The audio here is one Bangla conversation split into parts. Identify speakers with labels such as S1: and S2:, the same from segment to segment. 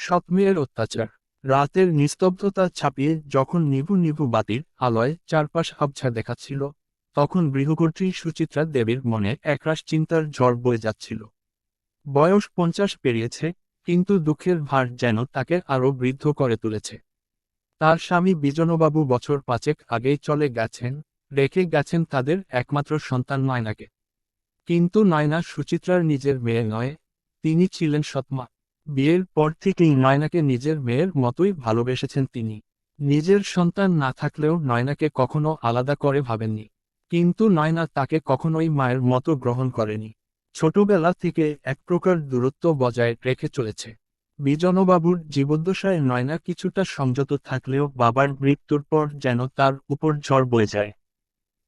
S1: সৎ মেয়ের অত্যাচার। রাতের নিস্তব্ধতা ছাপিয়ে যখন নিভু নিভু বাতির আলোয় চারপাশ আবছা দেখাচ্ছিল, তখন গৃহকর্ত্রী সুচিত্রা দেবীর মনে একরাশ চিন্তার ঝড় বয়ে যাচ্ছিল। বয়স 50 পেরিয়েছে, কিন্তু দুঃখের ভার যেন তাকে আরও বৃদ্ধ করে তুলেছে। তার স্বামী বিজনবাবু বছর 5 আগেই চলে গেছেন, রেখে গেছেন তাদের একমাত্র সন্তান নয়নাকে। কিন্তু নয়না সুচিত্রার নিজের মেয়ে নয়, তিনি ছিলেন সৎমা। বিয়ের পর থেকেই নয়নাকে নিজের মেয়ের মতোই ভালোবেসেছেন তিনি। নিজের সন্তান না থাকলেও নয়নাকে কখনো আলাদা করে ভাবেননি। কিন্তু নয়না তাকে কখনোই মায়ের মতো গ্রহণ করেনি। ছোটবেলা থেকে এক প্রকার দূরত্ব বজায় রেখে চলেছে। বিজনবাবুর জীবদ্দশায় নয়না কিছুটা সংযত থাকলেও বাবার মৃত্যুর পর যেন তার উপর ঝড় বয়ে যায়।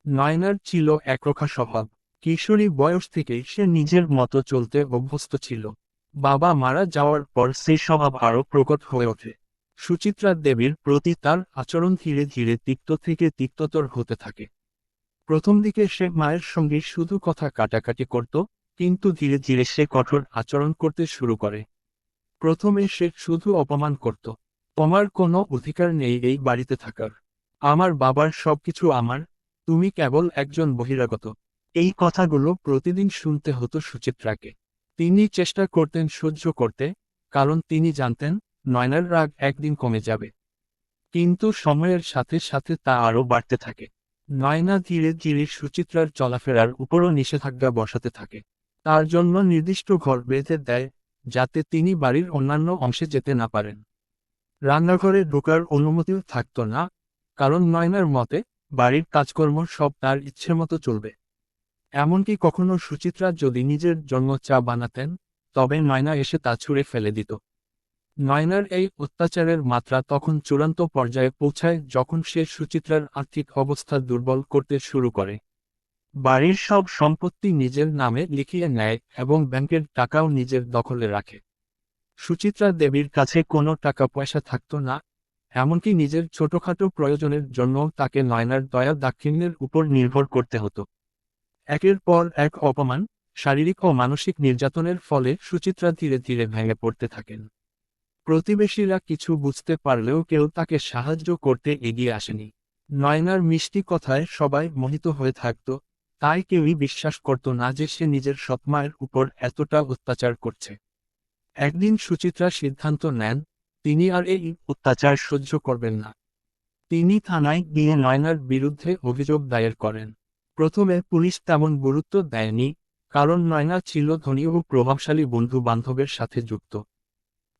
S1: নয়নার ছিল একরোখা স্বভাব। কিশোরী বয়স থেকেই সে নিজের মতো চলতে অভ্যস্ত ছিল। বাবা মারা যাওয়ার পর সেই স্বভাব আরও প্রকট হয়ে ওঠে। সুচিত্রা দেবীর প্রতি তার আচরণ ধীরে ধীরে তিক্ত থেকে তিক্ততর হতে থাকে। প্রথম দিকে সে মায়ের সঙ্গে শুধু কথা কাটাকাটি করত, কিন্তু ধীরে ধীরে সে কঠোর আচরণ করতে শুরু করে। প্রথমে সে শুধু অপমান করত। তোমার কোনো অধিকার নেই এই বাড়িতে থাকার। আমার বাবার সবকিছু আমার, তুমি কেবল একজন বহিরাগত। এই কথাগুলো প্রতিদিন শুনতে হতো সুচিত্রাকে। তিনি চেষ্টা করতেন সহ্য করতে, কারণ তিনি জানতেন নয়নার রাগ একদিন কমে যাবে। কিন্তু সময়ের সাথে সাথে তা আরও বাড়তে থাকে। নয়না ধীরে ধীরে সুচিত্রার চলাফেরার উপরও নিষেধাজ্ঞা বসাতে থাকে। তার জন্য নির্দিষ্ট ঘর বেঁধে দেয়, যাতে তিনি বাড়ির অন্যান্য অংশে যেতে না পারেন। রান্নাঘরে ঢোকার অনুমতিও থাকত না, কারণ নয়নার মতে বাড়ির কাজকর্ম সব তার ইচ্ছেমতো চলবে। এমনকি কখনো সুচিত্রা যদি নিজের জন্য চা বানাতেন, তবে নয়না এসে তা ছুঁড়ে ফেলে দিত। নয়নার এই অত্যাচারের মাত্রা তখন চূড়ান্ত পর্যায়ে পৌঁছায় যখন সে সুচিত্রার আর্থিক অবস্থা দুর্বল করতে শুরু করে। বাড়ির সব সম্পত্তি নিজের নামে লিখিয়ে নেয় এবং ব্যাংকের টাকাও নিজের দখলে রাখে। সুচিত্রা দেবীর কাছে কোনো টাকা পয়সা থাকত না, এমনকি নিজের ছোটখাটো প্রয়োজনের জন্যও তাকে নয়নার দয়া দাক্ষিণ্যের উপর নির্ভর করতে হতো। একের পর এক অপমান, শারীরিক ও মানসিক নির্যাতনের ফলে সুচিত্রা ধীরে ধীরে ভেঙে পড়তে থাকেন। প্রতিবেশীরা কিছু বুঝতে পারলেও কেউ তাকে সাহায্য করতে এগিয়ে আসেনি। নয়নার মিষ্টি কথায় সবাই মোহিত হয়ে থাকত, তাই কেউই বিশ্বাস করত না যে সে নিজের সৎমায়ের উপর এতটা অত্যাচার করছে। একদিন সুচিত্রা সিদ্ধান্ত নেন, তিনি আর এই অত্যাচার সহ্য করবেন না। তিনি থানায় গিয়ে নয়নার বিরুদ্ধে অভিযোগ দায়ের করেন। প্রথমে পুলিশ তেমন গুরুত্ব দেয়নি, কারণ নয়না ছিল ধনী ও প্রভাবশালী বন্ধু বান্ধবের সাথে যুক্ত।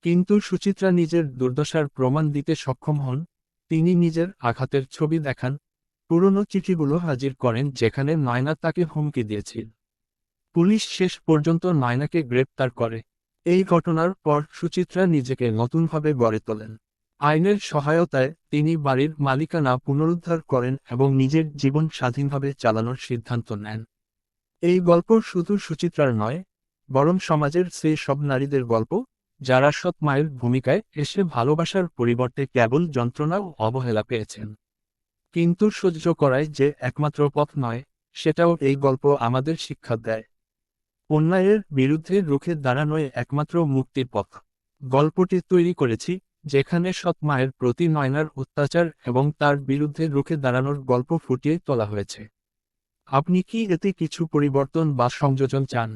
S1: কিন্তু সুচিত্রা নিজের দুর্দশার প্রমাণ দিতে সক্ষম হন। তিনি নিজের আঘাতের ছবি দেখান, পুরনো চিঠিগুলো হাজির করেন যেখানে নয়না তাকে হুমকি দিয়েছিল। পুলিশ শেষ পর্যন্ত নয়নাকে গ্রেপ্তার করে। এই ঘটনার পর সুচিত্রা নিজেকে নতুনভাবে গড়ে তোলেন। আইনের সহায়তায় তিনি বাড়ির মালিকানা পুনরুদ্ধার করেন এবং নিজের জীবন স্বাধীনভাবে চালানোর সিদ্ধান্ত নেন। এই গল্প শুধু সুচিত্রার নয়, বরং সমাজের সেই সব নারীদের গল্প, যারা সৎ মায়ের ভূমিকায় এসে ভালোবাসার পরিবর্তে কেবল যন্ত্রণা ও অবহেলা পেয়েছেন। কিন্তু সহ্য করাই যে একমাত্র পথ নয়, সেটাও এই গল্প আমাদের শিক্ষা দেয়। অন্যায়ের বিরুদ্ধে রুখে দাঁড়ানোই একমাত্র মুক্তির পথ। গল্পটি তৈরি করেছি, যেখানে সৎ মায়ের প্রতি নয়নার অত্যাচার এবং তার বিরুদ্ধে রুখে দাঁড়ানোর গল্প ফুটিয়ে তোলা হয়েছে। আপনি কি এতে কিছু পরিবর্তন বা সংযোজন চান?